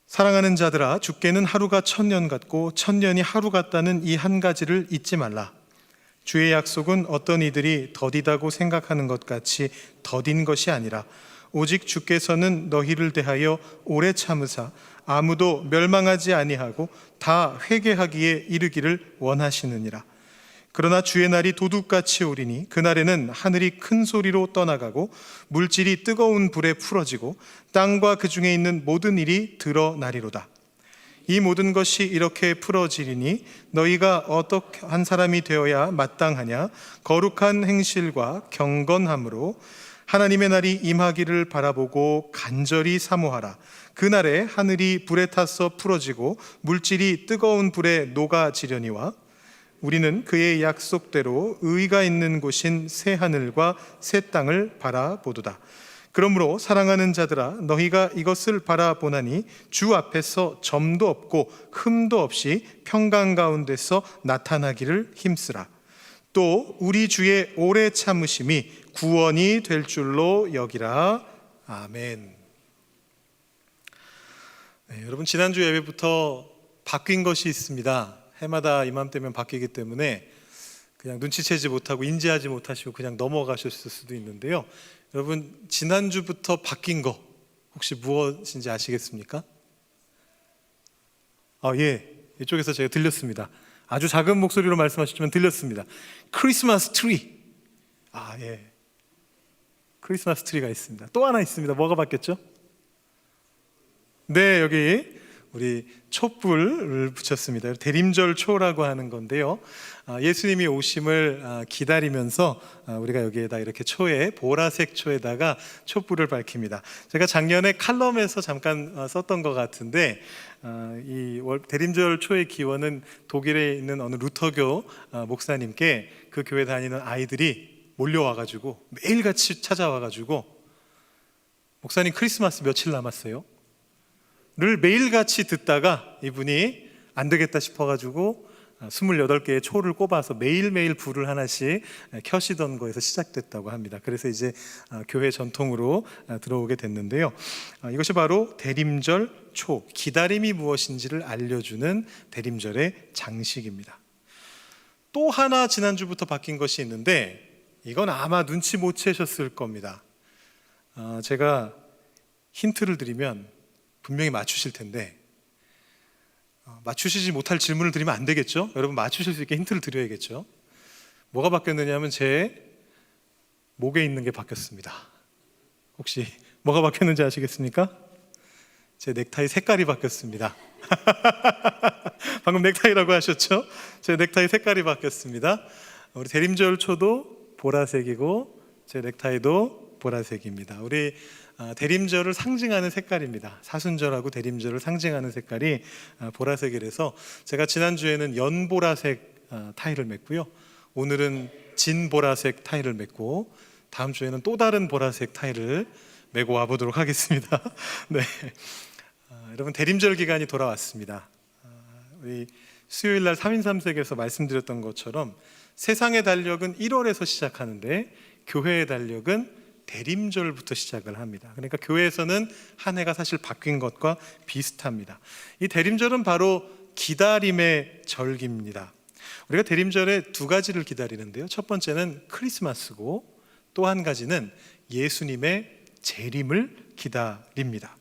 사랑하는 자들아, 주께는 하루가 1000년 같고 1000년이 하루 같다는 이 한 가지를 잊지 말라. 주의 약속은 어떤 이들이 더디다고 생각하는 것 같이 더딘 것이 아니라 오직 주께서는 너희를 대하여 오래 참으사 아무도 멸망하지 아니하고 다 회개하기에 이르기를 원하시느니라. 그러나 주의 날이 도둑같이 오리니 그날에는 하늘이 큰 소리로 떠나가고 물질이 뜨거운 불에 풀어지고 땅과 그 중에 있는 모든 일이 드러나리로다. 이 모든 것이 이렇게 풀어지리니 너희가 어떠한 사람이 되어야 마땅하냐? 거룩한 행실과 경건함으로 하나님의 날이 임하기를 바라보고 간절히 사모하라. 그날에 하늘이 불에 타서 풀어지고 물질이 뜨거운 불에 녹아지려니와 우리는 그의 약속대로 의가 있는 곳인 새 하늘과 새 땅을 바라보도다. 그러므로 사랑하는 자들아, 너희가 이것을 바라보나니 주 앞에서 점도 없고 흠도 없이 평강 가운데서 나타나기를 힘쓰라. 또 우리 주의 오래 참으심이 구원이 될 줄로 여기라. 아멘. 여러분, 지난주 예배부터 바뀐 것이 있습니다. 해마다 이맘때면 바뀌기 때문에 그냥 눈치채지 못하고 인지하지 못하시고 그냥 넘어가셨을 수도 있는데요. 여러분, 지난주부터 바뀐 거 혹시 무엇인지 아시겠습니까? 예, 이쪽에서 제가 들렸습니다. 아주 작은 목소리로 말씀하셨지만 들렸습니다. 크리스마스 트리. 예, 크리스마스 트리가 있습니다. 또 하나 있습니다. 뭐가 바뀌었죠? 네, 여기 우리 촛불을 붙였습니다. 대림절 초라고 하는 건데요, 예수님이 오심을 기다리면서 우리가 여기에다 이렇게 초에, 보라색 초에다가 촛불을 밝힙니다. 제가 작년에 칼럼에서 잠깐 썼던 것 같은데, 이 대림절 초의 기원은 독일에 있는 어느 루터교 목사님께 그 교회 다니는 아이들이 몰려와가지고 매일같이 찾아와가지고, 목사님 크리스마스 며칠 남았어요? 를 매일같이 듣다가 이분이 안 되겠다 싶어가지고 28개의 초를 꼽아서 매일매일 불을 하나씩 켜시던 거에서 시작됐다고 합니다. 그래서 이제 교회 전통으로 들어오게 됐는데요, 이것이 바로 대림절 초, 기다림이 무엇인지를 알려주는 대림절의 장식입니다. 또 하나 지난주부터 바뀐 것이 있는데, 이건 아마 눈치 못 채셨을 겁니다. 제가 힌트를 드리면 분명히 맞추실 텐데, 맞추시지 못할 질문을 드리면 안 되겠죠? 여러분, 맞추실 수 있게 힌트를 드려야겠죠? 뭐가 바뀌었느냐 하면 제 목에 있는 게 바뀌었습니다. 혹시 뭐가 바뀌었는지 아시겠습니까? 제 넥타이 색깔이 바뀌었습니다. 방금 넥타이라고 하셨죠? 제 넥타이 색깔이 바뀌었습니다. 우리 대림절 초도 보라색이고 제 넥타이도 보라색입니다. 우리 대림절을 상징하는 색깔입니다. 사순절하고 대림절을 상징하는 색깔이 보라색이라서 제가 지난주에는 연보라색 타이를 맸고요, 오늘은 진보라색 타이를 맸고 다음 주에는 또 다른 보라색 타이를 메고 와보도록 하겠습니다. 네, 여러분, 대림절 기간이 돌아왔습니다. 우리 수요일날 3인3색에서 말씀드렸던 것처럼 세상의 달력은 1월에서 시작하는데 교회의 달력은 대림절부터 시작을 합니다. 그러니까 교회에서는 한 해가 사실 바뀐 것과 비슷합니다. 이 대림절은 바로 기다림의 절기입니다. 우리가 대림절에 두 가지를 기다리는데요, 첫 번째는 크리스마스고 또 한 가지는 예수님의 재림을 기다립니다.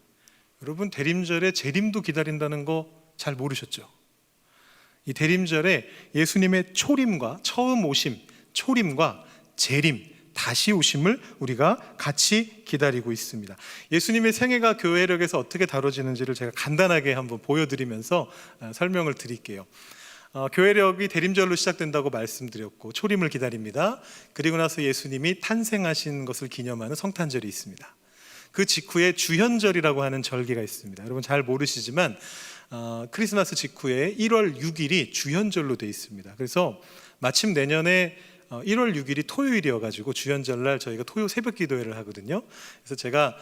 여러분, 대림절에 재림도 기다린다는 거 잘 모르셨죠? 이 대림절에 예수님의 초림과 처음 오심, 초림과 재림, 다시 오심을 우리가 같이 기다리고 있습니다. 예수님의 생애가 교회력에서 어떻게 다뤄지는지를 제가 간단하게 한번 보여드리면서 설명을 드릴게요. 교회력이 대림절로 시작된다고 말씀드렸고 초림을 기다립니다. 그리고 나서 예수님이 탄생하신 것을 기념하는 성탄절이 있습니다. 그 직후에 주현절이라고 하는 절기가 있습니다. 여러분 잘 모르시지만 크리스마스 직후에 1월 6일이 주현절로 되어 있습니다. 그래서 마침 내년에 1월 6일이 토요일이어가지고 주현절날 저희가 토요 새벽 기도회를 하거든요. 그래서 제가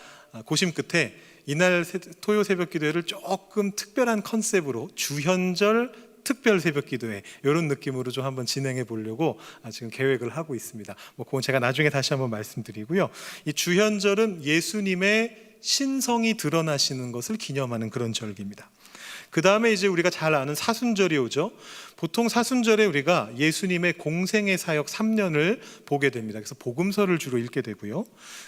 고심 끝에 이날 토요 새벽 기도회를 조금 특별한 컨셉으로 주현절 특별 새벽 기도회 이런 느낌으로 좀 한번 진행해 보려고 지금 계획을 하고 있습니다. 그건 제가 나중에 다시 한번 말씀드리고요. 이 주현절은 예수님의 신성이 드러나시는 것을 기념하는 그런 절기입니다. 그 다음에 이제 우리가 잘 아는 사순절이 오죠. 보통 사순절에 우리가 예수님의 공생의 사역 3년을 보게 됩니다. 그래서 복음서를 주로 읽게 되고요.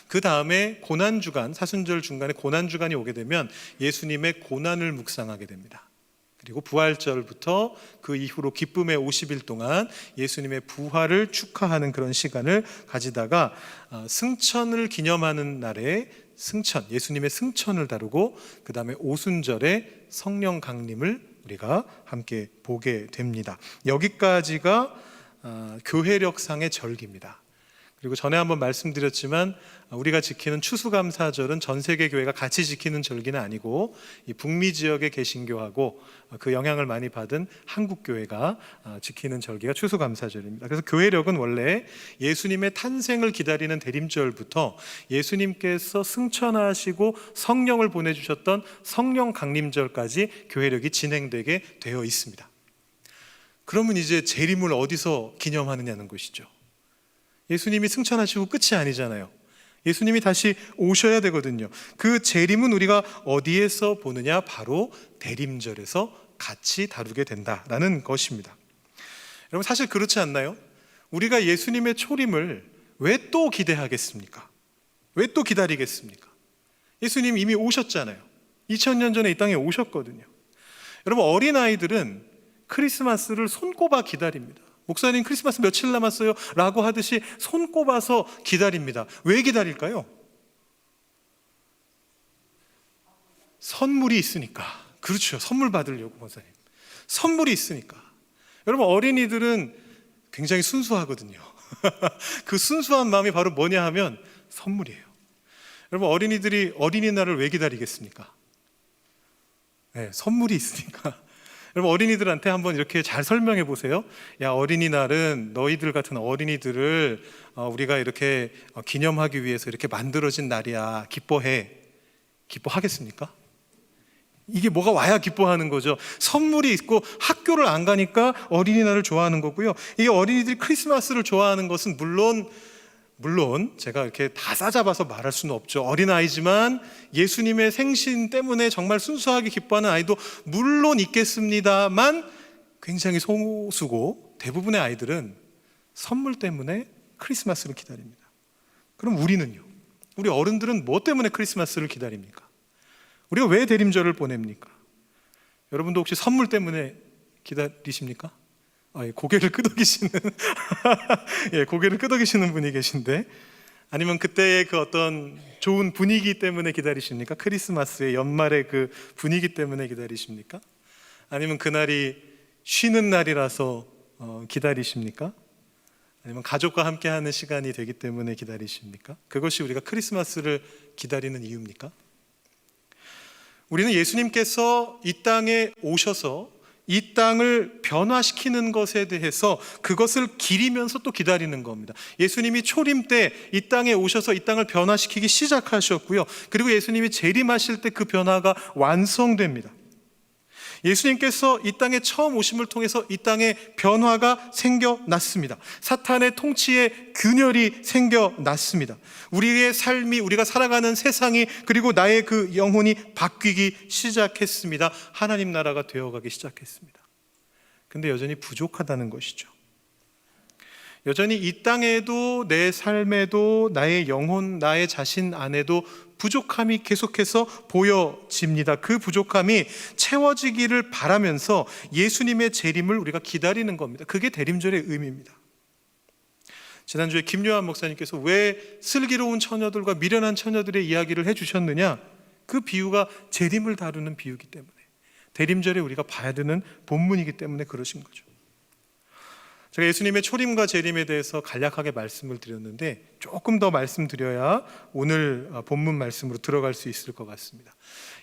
그 다음에 고난주간, 사순절 중간에 고난주간이 오게 되면 예수님의 고난을 묵상하게 됩니다. 그리고 부활절부터 그 이후로 기쁨의 50일 동안 예수님의 부활을 축하하는 그런 시간을 가지다가 승천을 기념하는 날에 승천, 예수님의 승천을 다루고 그 다음에 오순절에 성령 강림을 우리가 함께 보게 됩니다. 여기까지가 교회력상의 절기입니다. 그리고 전에 한번 말씀드렸지만 우리가 지키는 추수감사절은 전 세계 교회가 같이 지키는 절기는 아니고 이 북미 지역의 개신교하고 그 영향을 많이 받은 한국 교회가 지키는 절기가 추수감사절입니다. 그래서 교회력은 원래 예수님의 탄생을 기다리는 대림절부터 예수님께서 승천하시고 성령을 보내주셨던 성령 강림절까지 교회력이 진행되게 되어 있습니다. 그러면 이제 재림을 어디서 기념하느냐는 것이죠. 예수님이 승천하시고 끝이 아니잖아요. 예수님이 다시 오셔야 되거든요. 그 재림은 우리가 어디에서 보느냐? 바로 대림절에서 같이 다루게 된다라는 것입니다. 여러분, 사실 그렇지 않나요? 우리가 예수님의 초림을 왜 또 기대하겠습니까? 왜 또 기다리겠습니까? 예수님 이미 오셨잖아요. 2000년 전에 이 땅에 오셨거든요. 여러분, 어린아이들은 크리스마스를 손꼽아 기다립니다. 목사님 크리스마스 며칠 남았어요? 라고 하듯이 손꼽아서 기다립니다. 왜 기다릴까요? 선물이 있으니까. 그렇죠. 선물 받으려고, 목사님. 선물이 있으니까. 여러분, 어린이들은 굉장히 순수하거든요. 그 순수한 마음이 바로 뭐냐 하면 선물이에요. 여러분, 어린이들이 어린이날을 왜 기다리겠습니까? 네, 선물이 있으니까. 여러분, 어린이들한테 한번 이렇게 잘 설명해 보세요. 야, 어린이날은 너희들 같은 어린이들을 우리가 이렇게 기념하기 위해서 이렇게 만들어진 날이야. 기뻐해. 기뻐하겠습니까? 이게 뭐가 와야 기뻐하는 거죠. 선물이 있고 학교를 안 가니까 어린이날을 좋아하는 거고요. 이 어린이들이 크리스마스를 좋아하는 것은 물론 제가 이렇게 다 싸잡아서 말할 수는 없죠. 어린아이지만 예수님의 생신 때문에 정말 순수하게 기뻐하는 아이도 물론 있겠습니다만 굉장히 소수고 대부분의 아이들은 선물 때문에 크리스마스를 기다립니다. 그럼 우리는요? 우리 어른들은 뭐 때문에 크리스마스를 기다립니까? 우리가 왜 대림절을 보냅니까? 여러분도 혹시 선물 때문에 기다리십니까? 고개를 끄덕이시는 예, 고개를 끄덕이시는 분이 계신데, 아니면 그때의 그 어떤 좋은 분위기 때문에 기다리십니까? 크리스마스의 연말의 그 분위기 때문에 기다리십니까? 아니면 그날이 쉬는 날이라서 기다리십니까? 아니면 가족과 함께하는 시간이 되기 때문에 기다리십니까? 그것이 우리가 크리스마스를 기다리는 이유입니까? 우리는 예수님께서 이 땅에 오셔서 이 땅을 변화시키는 것에 대해서 그것을 기리면서 또 기다리는 겁니다. 예수님이 초림 때 이 땅에 오셔서 이 땅을 변화시키기 시작하셨고요. 그리고 예수님이 재림하실 때 그 변화가 완성됩니다. 예수님께서 이 땅에 처음 오심을 통해서 이 땅에 변화가 생겨났습니다. 사탄의 통치에 균열이 생겨났습니다. 우리의 삶이, 우리가 살아가는 세상이, 그리고 나의 그 영혼이 바뀌기 시작했습니다. 하나님 나라가 되어가기 시작했습니다. 근데 여전히 부족하다는 것이죠. 여전히 이 땅에도, 내 삶에도, 나의 영혼, 나의 자신 안에도 부족함이 계속해서 보여집니다. 그 부족함이 채워지기를 바라면서 예수님의 재림을 우리가 기다리는 겁니다. 그게 대림절의 의미입니다. 지난주에 김요한 목사님께서 왜 슬기로운 처녀들과 미련한 처녀들의 이야기를 해주셨느냐? 그 비유가 재림을 다루는 비유이기 때문에, 대림절에 우리가 봐야 되는 본문이기 때문에 그러신 거죠. 제가 예수님의 초림과 재림에 대해서 간략하게 말씀을 드렸는데 조금 더 말씀드려야 오늘 본문 말씀으로 들어갈 수 있을 것 같습니다.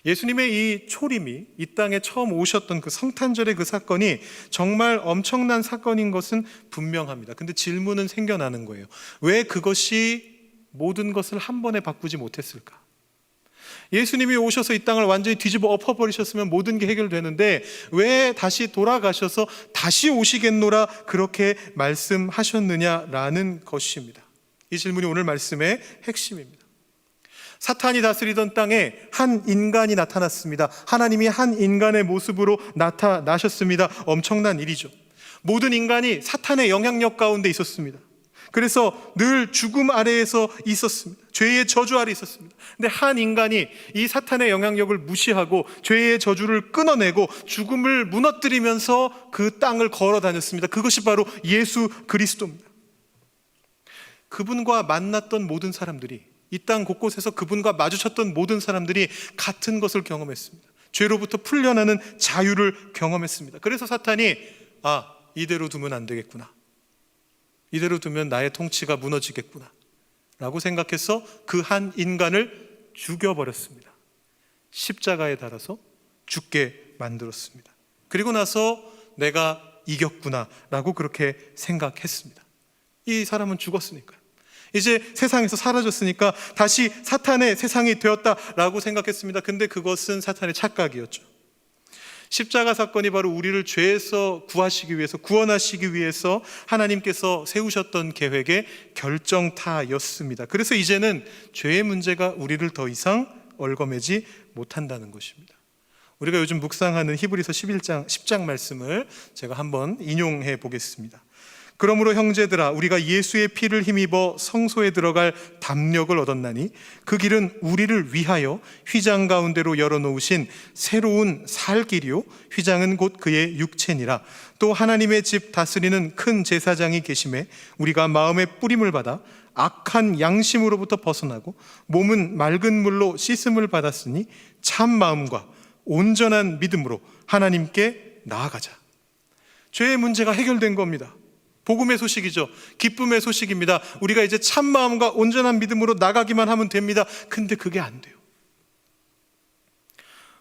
예수님의 이 초림이, 이 땅에 처음 오셨던 그 성탄절의 그 사건이 정말 엄청난 사건인 것은 분명합니다. 근데 질문은 생겨나는 거예요. 왜 그것이 모든 것을 한 번에 바꾸지 못했을까? 예수님이 오셔서 이 땅을 완전히 뒤집어 엎어버리셨으면 모든 게 해결되는데 왜 다시 돌아가셔서 다시 오시겠노라 그렇게 말씀하셨느냐라는 것입니다. 이 질문이 오늘 말씀의 핵심입니다. 사탄이 다스리던 땅에 한 인간이 나타났습니다. 하나님이 한 인간의 모습으로 나타나셨습니다. 엄청난 일이죠. 모든 인간이 사탄의 영향력 가운데 있었습니다. 그래서 늘 죽음 아래에서 있었습니다. 죄의 저주 아래 있었습니다. 근데 한 인간이 이 사탄의 영향력을 무시하고 죄의 저주를 끊어내고 죽음을 무너뜨리면서 그 땅을 걸어 다녔습니다. 그것이 바로 예수 그리스도입니다. 그분과 만났던 모든 사람들이, 이 땅 곳곳에서 그분과 마주쳤던 모든 사람들이 같은 것을 경험했습니다. 죄로부터 풀려나는 자유를 경험했습니다. 그래서 사탄이 이대로 두면 안 되겠구나, 이대로 두면 나의 통치가 무너지겠구나 라고 생각해서 그 한 인간을 죽여버렸습니다. 십자가에 달아서 죽게 만들었습니다. 그리고 나서 내가 이겼구나 라고 그렇게 생각했습니다. 이 사람은 죽었으니까요. 이제 세상에서 사라졌으니까 다시 사탄의 세상이 되었다라고 생각했습니다. 근데 그것은 사탄의 착각이었죠. 십자가 사건이 바로 우리를 죄에서 구하시기 위해서, 구원하시기 위해서 하나님께서 세우셨던 계획의 결정타였습니다. 그래서 이제는 죄의 문제가 우리를 더 이상 얽어매지 못한다는 것입니다. 우리가 요즘 묵상하는 히브리서 10장 말씀을 제가 한번 인용해 보겠습니다. 그러므로 형제들아, 우리가 예수의 피를 힘입어 성소에 들어갈 담력을 얻었나니 그 길은 우리를 위하여 휘장 가운데로 열어놓으신 새로운 살 길이요, 휘장은 곧 그의 육체니라. 또 하나님의 집 다스리는 큰 제사장이 계심에 우리가 마음의 뿌림을 받아 악한 양심으로부터 벗어나고 몸은 맑은 물로 씻음을 받았으니 참 마음과 온전한 믿음으로 하나님께 나아가자. 죄의 문제가 해결된 겁니다. 복음의 소식이죠. 기쁨의 소식입니다. 우리가 이제 참 마음과 온전한 믿음으로 나가기만 하면 됩니다. 근데 그게 안 돼요.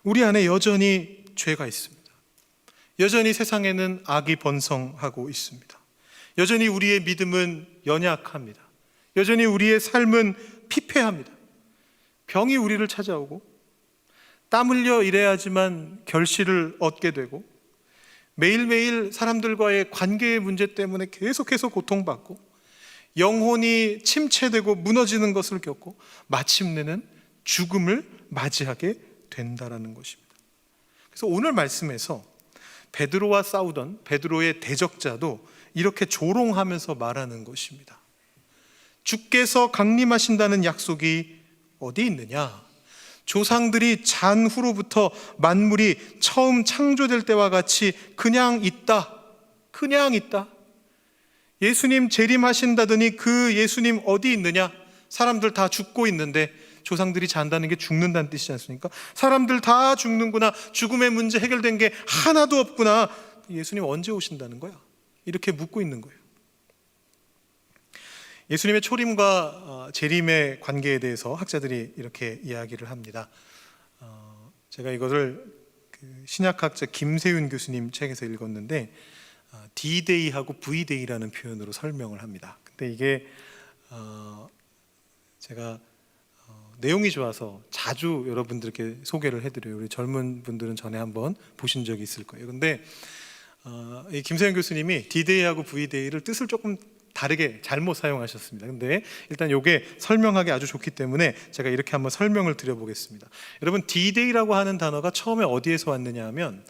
우리 안에 여전히 죄가 있습니다. 여전히 세상에는 악이 번성하고 있습니다. 여전히 우리의 믿음은 연약합니다. 여전히 우리의 삶은 피폐합니다. 병이 우리를 찾아오고 땀 흘려 일해야지만 결실을 얻게 되고 매일매일 사람들과의 관계의 문제 때문에 계속해서 고통받고 영혼이 침체되고 무너지는 것을 겪고 마침내는 죽음을 맞이하게 된다라는 것입니다. 그래서 오늘 말씀에서 베드로와 싸우던 베드로의 대적자도 이렇게 조롱하면서 말하는 것입니다. 주께서 강림하신다는 약속이 어디 있느냐? 조상들이 잔 후로부터 만물이 처음 창조될 때와 같이 그냥 있다. 그냥 있다. 예수님 재림하신다더니 그 예수님 어디 있느냐? 사람들 다 죽고 있는데, 조상들이 잔다는 게 죽는다는 뜻이지 않습니까? 사람들 다 죽는구나. 죽음의 문제 해결된 게 하나도 없구나. 예수님 언제 오신다는 거야? 이렇게 묻고 있는 거예요. 예수님의 초림과 재림의 관계에 대해서 학자들이 이렇게 이야기를 합니다. 제가 이것을 신약학자 김세윤 교수님 책에서 읽었는데 D-Day하고 V-Day라는 표현으로 설명을 합니다. 근데 이게 제가 내용이 좋아서 자주 여러분들께 소개를 해드려요. 우리 젊은 분들은 전에 한번 보신 적이 있을 거예요. 근데 이 김세윤 교수님이 D-Day하고 V-Day를 뜻을 조금 다르게 잘못 사용하셨습니다. 근데 일단 이게 설명하기 아주 좋기 때문에 제가 이렇게 한번 설명을 드려보겠습니다. 여러분, D-Day라고 하는 단어가 처음에 어디에서 왔느냐 하면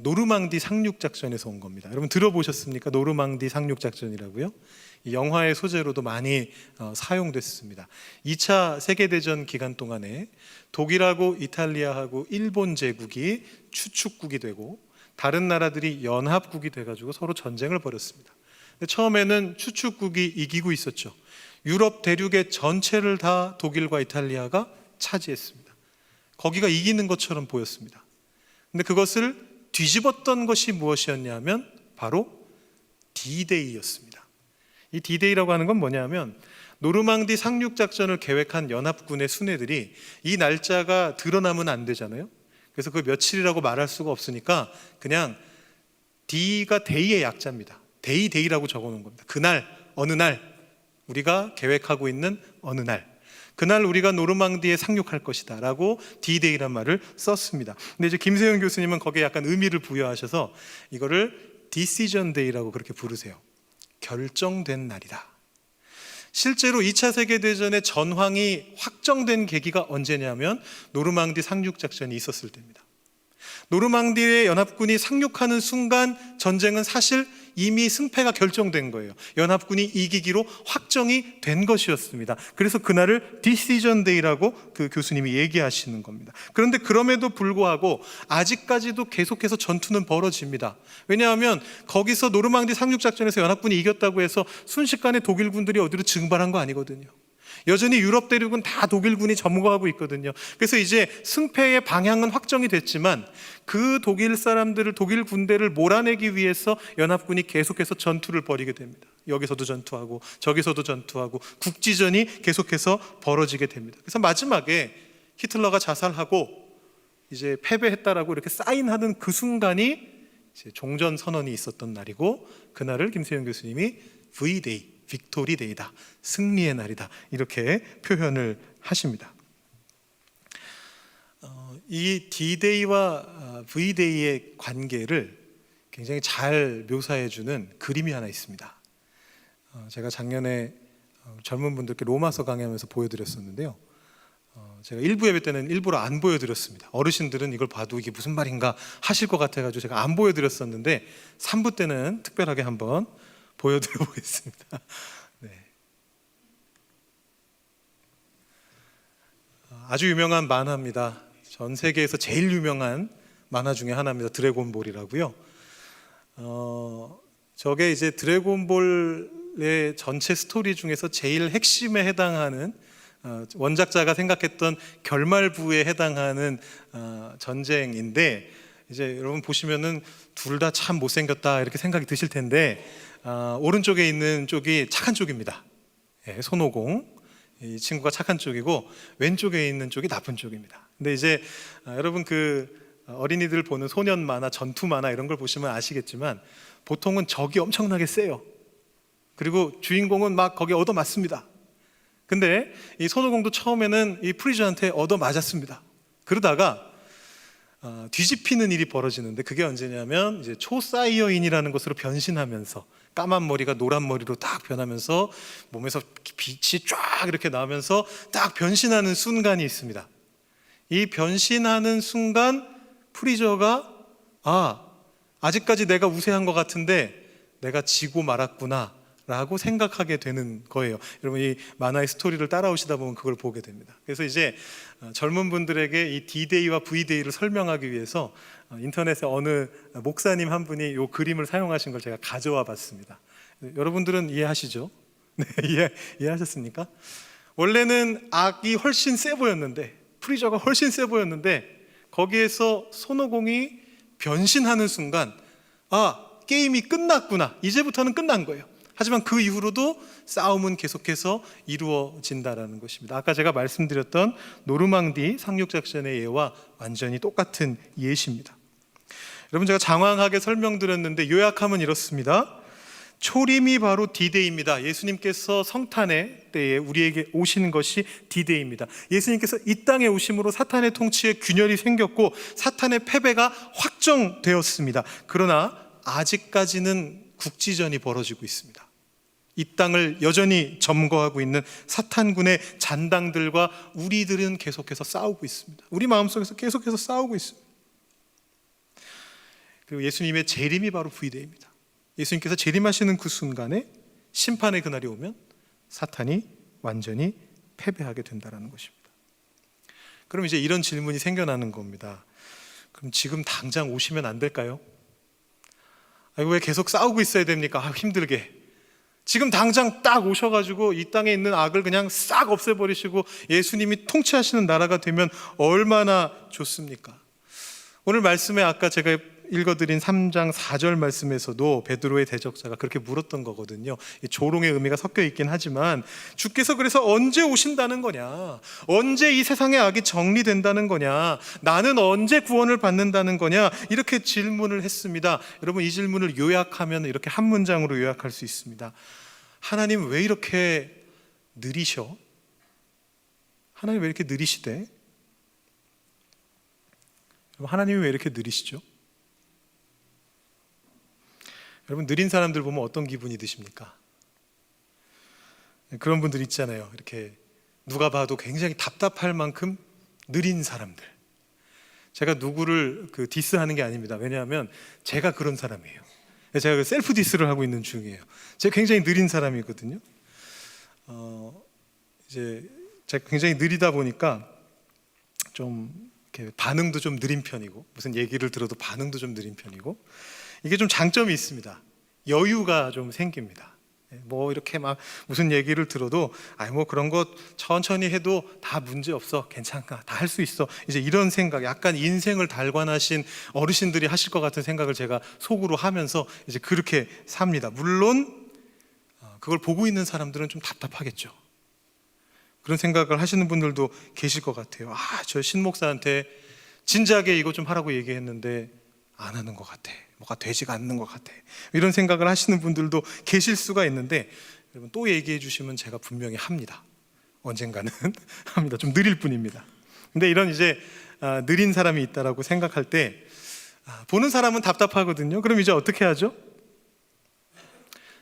노르망디 상륙작전에서 온 겁니다. 여러분 들어보셨습니까? 노르망디 상륙작전이라고요? 이 영화의 소재로도 많이 사용됐습니다. 2차 세계대전 기간 동안에 독일하고 이탈리아하고 일본 제국이 추축국이 되고 다른 나라들이 연합국이 돼가지고 서로 전쟁을 벌였습니다. 처음에는 추축국이 이기고 있었죠. 유럽 대륙의 전체를 다 독일과 이탈리아가 차지했습니다. 거기가 이기는 것처럼 보였습니다. 근데 그것을 뒤집었던 것이 무엇이었냐면 바로 D-Day였습니다. 이 D-Day라고 하는 건 뭐냐면 노르망디 상륙작전을 계획한 연합군의 수뇌들이 이 날짜가 드러나면 안 되잖아요. 그래서 그 며칠이라고 말할 수가 없으니까 그냥 D가 데이의 약자입니다. 데이라고 적어놓은 겁니다. 그날, 어느 날, 우리가 계획하고 있는 어느 날, 그날 우리가 노르망디에 상륙할 것이다 라고 D-Day란 말을 썼습니다. 근데 이제 김세윤 교수님은 거기에 약간 의미를 부여하셔서 이거를 Decision Day라고 그렇게 부르세요. 결정된 날이다. 실제로 2차 세계대전의 전황이 확정된 계기가 언제냐면 노르망디 상륙작전이 있었을 때입니다. 노르망디의 연합군이 상륙하는 순간 전쟁은 사실 이미 승패가 결정된 거예요. 연합군이 이기기로 확정이 된 것이었습니다. 그래서 그날을 Decision Day라고 그 교수님이 얘기하시는 겁니다. 그런데 그럼에도 불구하고 아직까지도 계속해서 전투는 벌어집니다. 왜냐하면 거기서 노르망디 상륙작전에서 연합군이 이겼다고 해서 순식간에 독일군들이 어디로 증발한 거 아니거든요. 여전히 유럽 대륙은 다 독일군이 점거하고 있거든요. 그래서 이제 승패의 방향은 확정이 됐지만 그 독일 사람들을, 독일 군대를 몰아내기 위해서 연합군이 계속해서 전투를 벌이게 됩니다. 여기서도 전투하고 저기서도 전투하고 국지전이 계속해서 벌어지게 됩니다. 그래서 마지막에 히틀러가 자살하고 이제 패배했다라고 이렇게 사인하는 그 순간이 이제 종전 선언이 있었던 날이고, 그날을 김세윤 교수님이 V-Day, 빅토리 데이다, 승리의 날이다, 이렇게 표현을 하십니다. 이 D-Day와 V-Day의 관계를 굉장히 잘 묘사해주는 그림이 하나 있습니다. 제가 작년에 젊은 분들께 로마서 강의하면서 보여드렸었는데요. 제가 1부 예배 때는 일부러 안 보여드렸습니다. 어르신들은 이걸 봐도 이게 무슨 말인가 하실 것 같아가지고 제가 안 보여드렸었는데 3부 때는 특별하게 한번 보여드려 보겠습니다. 네. 아주 유명한 만화입니다. 전 세계에서 제일 유명한 만화 중에 하나입니다. 드래곤볼이라고요. 저게 이제 드래곤볼의 전체 스토리 중에서 제일 핵심에 해당하는, 원작자가 생각했던 결말부에 해당하는 전쟁인데, 이제 여러분 보시면은 둘 다 참 못생겼다 이렇게 생각이 드실 텐데, 오른쪽에 있는 쪽이 착한 쪽입니다. 예, 손오공, 이 친구가 착한 쪽이고 왼쪽에 있는 쪽이 나쁜 쪽입니다. 근데 이제 여러분 그 어린이들 보는 소년 만화, 전투 만화 이런 걸 보시면 아시겠지만 보통은 적이 엄청나게 세요. 그리고 주인공은 막 거기에 얻어맞습니다. 근데 이 손오공도 처음에는 이 프리즈한테 얻어맞았습니다. 그러다가 뒤집히는 일이 벌어지는데, 그게 언제냐면 이제 초사이어인이라는 것으로 변신하면서 까만 머리가 노란 머리로 딱 변하면서 몸에서 빛이 쫙 이렇게 나오면서 딱 변신하는 순간이 있습니다. 이 변신하는 순간 프리저가 아직까지 내가 우세한 것 같은데 내가 지고 말았구나 라고 생각하게 되는 거예요. 여러분 이 만화의 스토리를 따라오시다 보면 그걸 보게 됩니다. 그래서 이제 젊은 분들에게 이 D-Day와 V-Day를 설명하기 위해서 인터넷에 어느 목사님 한 분이 이 그림을 사용하신 걸 제가 가져와 봤습니다. 여러분들은 이해하시죠? 네, 이해하셨습니까? 원래는 악이 훨씬 세 보였는데, 프리저가 훨씬 세 보였는데, 거기에서 손오공이 변신하는 순간 게임이 끝났구나, 이제부터는 끝난 거예요. 하지만 그 이후로도 싸움은 계속해서 이루어진다라는 것입니다. 아까 제가 말씀드렸던 노르망디 상륙작전의 예와 완전히 똑같은 예시입니다. 여러분 제가 장황하게 설명드렸는데 요약하면 이렇습니다. 초림이 바로 D-Day입니다. 예수님께서 성탄의 때에 우리에게 오신 것이 D-Day입니다. 예수님께서 이 땅에 오심으로 사탄의 통치에 균열이 생겼고 사탄의 패배가 확정되었습니다. 그러나 아직까지는 국지전이 벌어지고 있습니다. 이 땅을 여전히 점거하고 있는 사탄군의 잔당들과 우리들은 계속해서 싸우고 있습니다. 우리 마음속에서 계속해서 싸우고 있습니다. 그리고 예수님의 재림이 바로 V-Day입니다. 예수님께서 재림하시는 그 순간에 심판의 그날이 오면 사탄이 완전히 패배하게 된다는 것입니다. 그럼 이제 이런 질문이 생겨나는 겁니다. 그럼 지금 당장 오시면 안 될까요? 왜 계속 싸우고 있어야 됩니까? 힘들게. 지금 당장 딱 오셔가지고 이 땅에 있는 악을 그냥 싹 없애버리시고 예수님이 통치하시는 나라가 되면 얼마나 좋습니까? 오늘 말씀에 아까 제가 읽어드린 3장 4절 말씀에서도 베드로의 대적자가 그렇게 물었던 거거든요. 조롱의 의미가 섞여 있긴 하지만 주께서 그래서 언제 오신다는 거냐, 언제 이 세상의 악이 정리된다는 거냐, 나는 언제 구원을 받는다는 거냐, 이렇게 질문을 했습니다. 여러분 이 질문을 요약하면 이렇게 한 문장으로 요약할 수 있습니다. 하나님 왜 이렇게 느리셔? 하나님 왜 이렇게 느리시대? 하나님이 왜 이렇게 느리시죠? 여러분, 느린 사람들 보면 어떤 기분이 드십니까? 그런 분들 있잖아요. 이렇게 누가 봐도 굉장히 답답할 만큼 느린 사람들. 제가 누구를 디스하는 게 아닙니다. 왜냐하면 제가 그런 사람이에요. 제가 셀프 디스를 하고 있는 중이에요. 제가 굉장히 느린 사람이거든요. 이제 제가 굉장히 느리다 보니까 좀 이렇게 반응도 좀 느린 편이고, 무슨 얘기를 들어도 반응도 좀 느린 편이고, 이게 좀 장점이 있습니다. 여유가 좀 생깁니다. 뭐 이렇게 막 무슨 얘기를 들어도 뭐 그런 거 천천히 해도 다 문제 없어, 괜찮아, 다 할 수 있어, 이제 이런 생각, 약간 인생을 달관하신 어르신들이 하실 것 같은 생각을 제가 속으로 하면서 이제 그렇게 삽니다. 물론 그걸 보고 있는 사람들은 좀 답답하겠죠. 그런 생각을 하시는 분들도 계실 것 같아요. 저 신목사한테 진지하게 이거 좀 하라고 얘기했는데 안 하는 것 같아, 뭐가 되지가 않는 것 같아, 이런 생각을 하시는 분들도 계실 수가 있는데, 여러분 또 얘기해 주시면 제가 분명히 합니다. 언젠가는 합니다. 좀 느릴 뿐입니다. 근데 이런 이제 느린 사람이 있다라고 생각할 때 보는 사람은 답답하거든요. 그럼 이제 어떻게 하죠?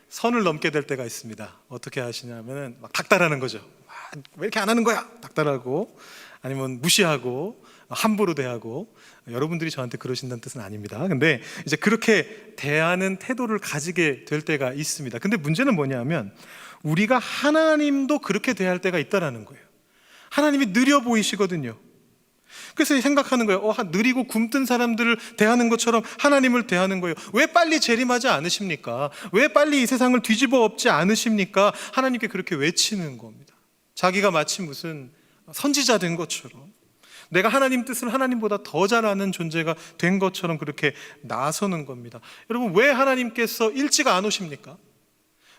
선을 넘게 될 때가 있습니다. 어떻게 하시냐면은 막 닥달하는 거죠. 왜 이렇게 안 하는 거야? 닥달하고, 아니면 무시하고, 함부로 대하고. 여러분들이 저한테 그러신다는 뜻은 아닙니다. 근데 이제 그렇게 대하는 태도를 가지게 될 때가 있습니다. 근데 문제는 뭐냐면 우리가 하나님도 그렇게 대할 때가 있다라는 거예요. 하나님이 느려 보이시거든요. 그래서 생각하는 거예요. 느리고 굼뜬 사람들을 대하는 것처럼 하나님을 대하는 거예요. 왜 빨리 재림하지 않으십니까? 왜 빨리 이 세상을 뒤집어 엎지 않으십니까? 하나님께 그렇게 외치는 겁니다. 자기가 마치 무슨 선지자 된 것처럼, 내가 하나님 뜻을 하나님보다 더 잘 아는 존재가 된 것처럼 그렇게 나서는 겁니다. 여러분, 왜 하나님께서 일찍 안 오십니까?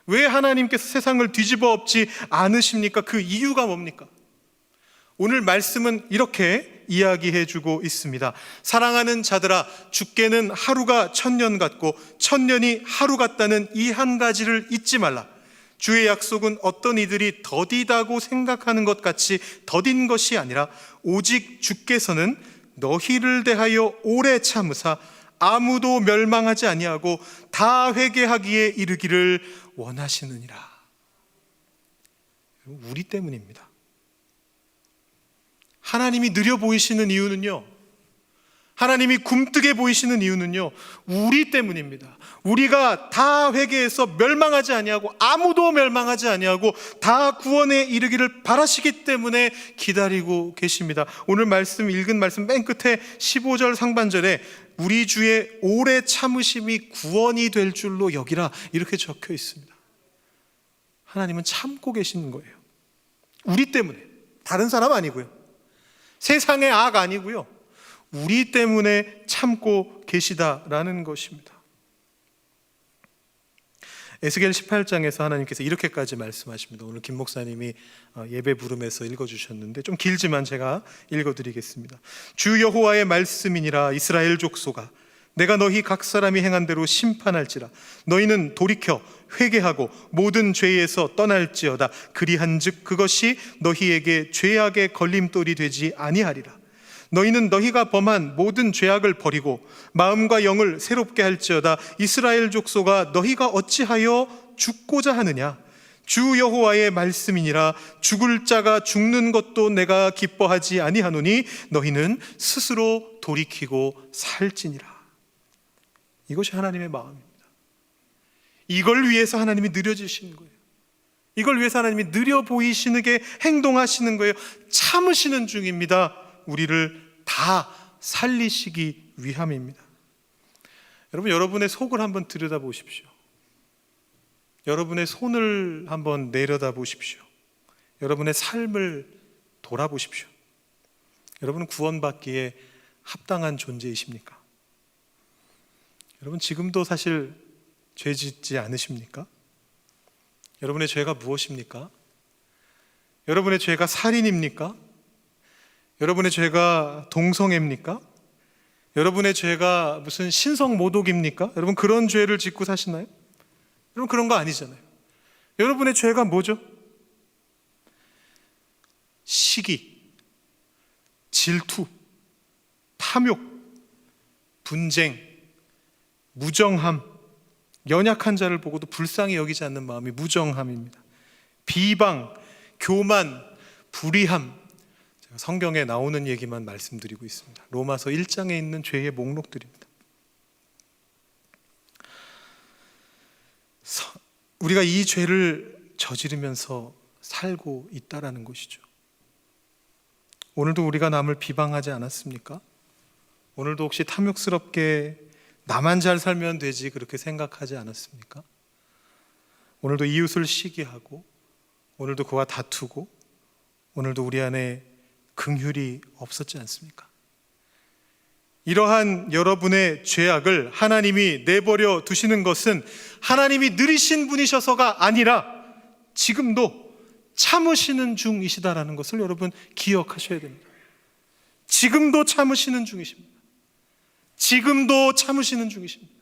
왜 하나님께서 세상을 뒤집어 엎지 않으십니까? 그 이유가 뭡니까? 오늘 말씀은 이렇게 이야기해 주고 있습니다. 사랑하는 자들아, 주께는 하루가 1000년 같고 1000년이 하루 같다는 이 한 가지를 잊지 말라. 주의 약속은 어떤 이들이 더디다고 생각하는 것 같이 더딘 것이 아니라 오직 주께서는 너희를 대하여 오래 참으사 아무도 멸망하지 아니하고 다 회개하기에 이르기를 원하시느니라. 우리 때문입니다. 하나님이 느려 보이시는 이유는요, 하나님이 굼뜨게 보이시는 이유는요, 우리 때문입니다. 우리가 다 회개해서 멸망하지 아니하고 아무도 멸망하지 아니하고 다 구원에 이르기를 바라시기 때문에 기다리고 계십니다. 오늘 말씀, 읽은 말씀 맨 끝에 15절 상반절에 우리 주의 오래 참으심이 구원이 될 줄로 여기라, 이렇게 적혀 있습니다. 하나님은 참고 계시는 거예요. 우리 때문에, 다른 사람 아니고요, 세상의 악 아니고요, 우리 때문에 참고 계시다라는 것입니다. 에스겔 18장에서 하나님께서 이렇게까지 말씀하십니다. 오늘 김 목사님이 예배 부름에서 읽어주셨는데 좀 길지만 제가 읽어드리겠습니다. 주 여호와의 말씀이니라. 이스라엘 족속아, 내가 너희 각 사람이 행한 대로 심판할지라. 너희는 돌이켜 회개하고 모든 죄에서 떠날지어다. 그리한즉 그것이 너희에게 죄악의 걸림돌이 되지 아니하리라. 너희는 너희가 범한 모든 죄악을 버리고 마음과 영을 새롭게 할지어다. 이스라엘 족속아, 너희가 어찌하여 죽고자 하느냐? 주 여호와의 말씀이니라. 죽을 자가 죽는 것도 내가 기뻐하지 아니하노니 너희는 스스로 돌이키고 살지니라. 이것이 하나님의 마음입니다. 이걸 위해서 하나님이 느려지시는 거예요. 이걸 위해서 하나님이 느려 보이시게 행동하시는 거예요. 참으시는 중입니다. 우리를 다 살리시기 위함입니다. 여러분, 여러분의 속을 한번 들여다보십시오. 여러분의 손을 한번 내려다보십시오. 여러분의 삶을 돌아보십시오. 여러분은 구원받기에 합당한 존재이십니까? 여러분, 지금도 사실 죄 짓지 않으십니까? 여러분의 죄가 무엇입니까? 여러분의 죄가 살인입니까? 여러분의 죄가 동성애입니까? 여러분의 죄가 무슨 신성모독입니까? 여러분, 그런 죄를 짓고 사시나요? 여러분, 그런 거 아니잖아요. 여러분의 죄가 뭐죠? 시기, 질투, 탐욕, 분쟁, 무정함, 연약한 자를 보고도 불쌍히 여기지 않는 마음이 무정함입니다. 비방, 교만, 불의함. 제가 성경에 나오는 얘기만 말씀드리고 있습니다. 로마서 1장에 있는 죄의 목록들입니다. 우리가 이 죄를 저지르면서 살고 있다라는 것이죠. 오늘도 우리가 남을 비방하지 않았습니까? 오늘도 혹시 탐욕스럽게 나만 잘 살면 되지 그렇게 생각하지 않았습니까? 오늘도 이웃을 시기하고, 오늘도 그와 다투고, 오늘도 우리 안에 긍휼이 없었지 않습니까? 이러한 여러분의 죄악을 하나님이 내버려 두시는 것은 하나님이 느리신 분이셔서가 아니라 지금도 참으시는 중이시다라는 것을 여러분 기억하셔야 됩니다. 지금도 참으시는 중이십니다. 지금도 참으시는 중이십니다.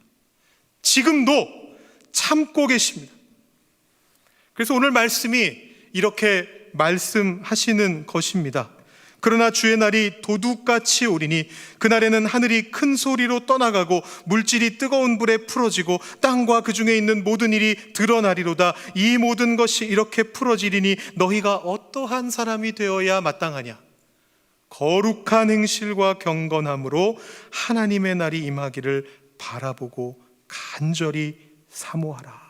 지금도 참고 계십니다. 그래서 오늘 말씀이 이렇게 말씀하시는 것입니다. 그러나 주의 날이 도둑같이 오리니 그날에는 하늘이 큰 소리로 떠나가고 물질이 뜨거운 불에 풀어지고 땅과 그 중에 있는 모든 일이 드러나리로다. 이 모든 것이 이렇게 풀어지리니 너희가 어떠한 사람이 되어야 마땅하냐? 거룩한 행실과 경건함으로 하나님의 날이 임하기를 바라보고 간절히 사모하라.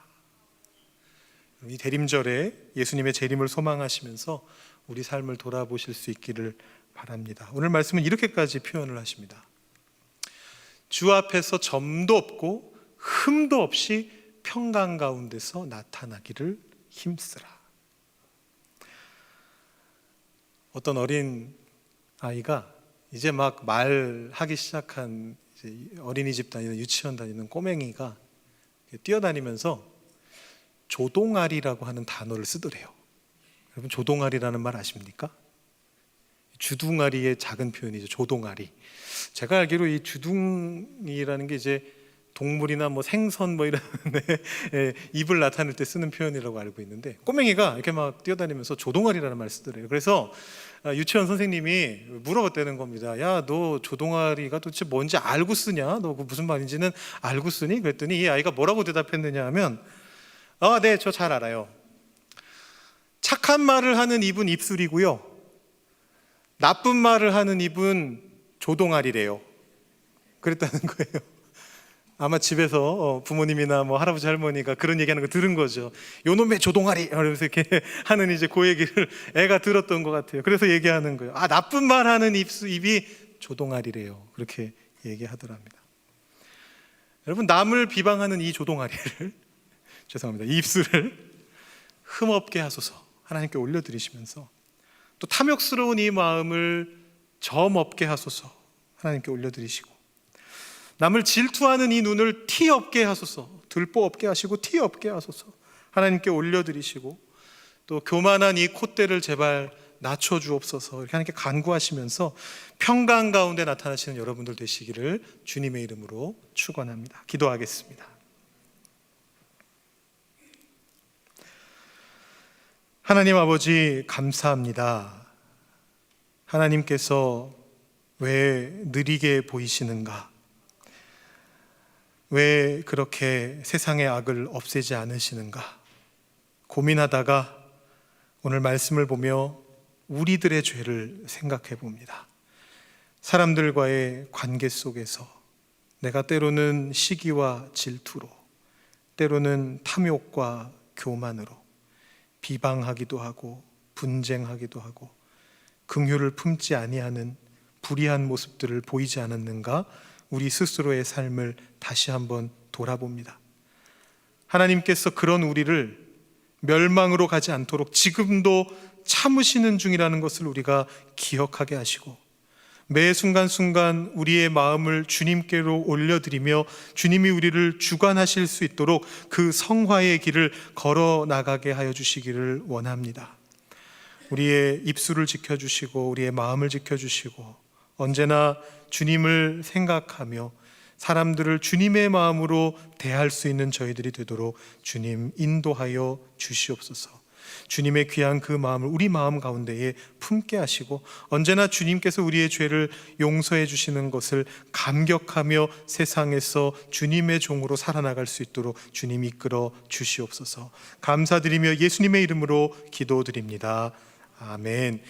이 대림절에 예수님의 재림을 소망하시면서 우리 삶을 돌아보실 수 있기를 바랍니다. 오늘 말씀은 이렇게까지 표현을 하십니다. 주 앞에서 점도 없고 흠도 없이 평강 가운데서 나타나기를 힘쓰라. 어떤 어린 아이가 이제 막 말하기 시작한 이제 어린이집 다니는 유치원 다니는 꼬맹이가 뛰어다니면서 조동아리라고 하는 단어를 쓰더래요. 여러분 조동아리라는 말 아십니까? 주둥아리의 작은 표현이죠. 조동아리. 제가 알기로 이 주둥이라는 게 이제 동물이나 뭐 생선 뭐 이런 입을 나타낼 때 쓰는 표현이라고 알고 있는데 꼬맹이가 이렇게 막 뛰어다니면서 조동아리라는 말을 쓰더래요. 그래서 유치원 선생님이 물어봤다는 겁니다. 야, 너 조동아리가 도대체 뭔지 알고 쓰냐? 너 그 무슨 말인지는 알고 쓰니? 그랬더니 이 아이가 뭐라고 대답했느냐 하면 네, 저 잘 알아요. 착한 말을 하는 입은 입술이고요, 나쁜 말을 하는 입은 조동아리래요. 그랬다는 거예요. 아마 집에서 부모님이나 뭐 할아버지 할머니가 그런 얘기하는 거 들은 거죠. 요놈의 조동아리 이러면서 이렇게 하는 이제 그 얘기를 애가 들었던 것 같아요. 그래서 얘기하는 거예요. 나쁜 말 하는 입이 조동아리래요. 그렇게 얘기하더랍니다. 여러분, 남을 비방하는 이 조동아리를 죄송합니다. 이 입술을 흠없게 하소서 하나님께 올려드리시면서, 또 탐욕스러운 이 마음을 점 없게 하소서 하나님께 올려드리시고, 남을 질투하는 이 눈을 티 없게 하소서, 들보 없게 하시고 티 없게 하소서 하나님께 올려드리시고, 또 교만한 이 콧대를 제발 낮춰주옵소서 이렇게 하나님께 간구하시면서 평강 가운데 나타나시는 여러분들 되시기를 주님의 이름으로 축원합니다. 기도하겠습니다. 하나님 아버지, 감사합니다. 하나님께서 왜 느리게 보이시는가? 왜 그렇게 세상의 악을 없애지 않으시는가? 고민하다가 오늘 말씀을 보며 우리들의 죄를 생각해 봅니다. 사람들과의 관계 속에서 내가 때로는 시기와 질투로, 때로는 탐욕과 교만으로 비방하기도 하고 분쟁하기도 하고 긍휼을 품지 아니하는 불의한 모습들을 보이지 않았는가? 우리 스스로의 삶을 다시 한번 돌아봅니다. 하나님께서 그런 우리를 멸망으로 가지 않도록 지금도 참으시는 중이라는 것을 우리가 기억하게 하시고, 매 순간순간 우리의 마음을 주님께로 올려드리며 주님이 우리를 주관하실 수 있도록 그 성화의 길을 걸어 나가게 하여 주시기를 원합니다. 우리의 입술을 지켜주시고 우리의 마음을 지켜주시고, 언제나 주님을 생각하며 사람들을 주님의 마음으로 대할 수 있는 저희들이 되도록 주님 인도하여 주시옵소서. 주님의 귀한 그 마음을 우리 마음 가운데에 품게 하시고 언제나 주님께서 우리의 죄를 용서해 주시는 것을 감격하며 세상에서 주님의 종으로 살아나갈 수 있도록 주님 이끌어 주시옵소서. 감사드리며 예수님의 이름으로 기도드립니다. 아멘.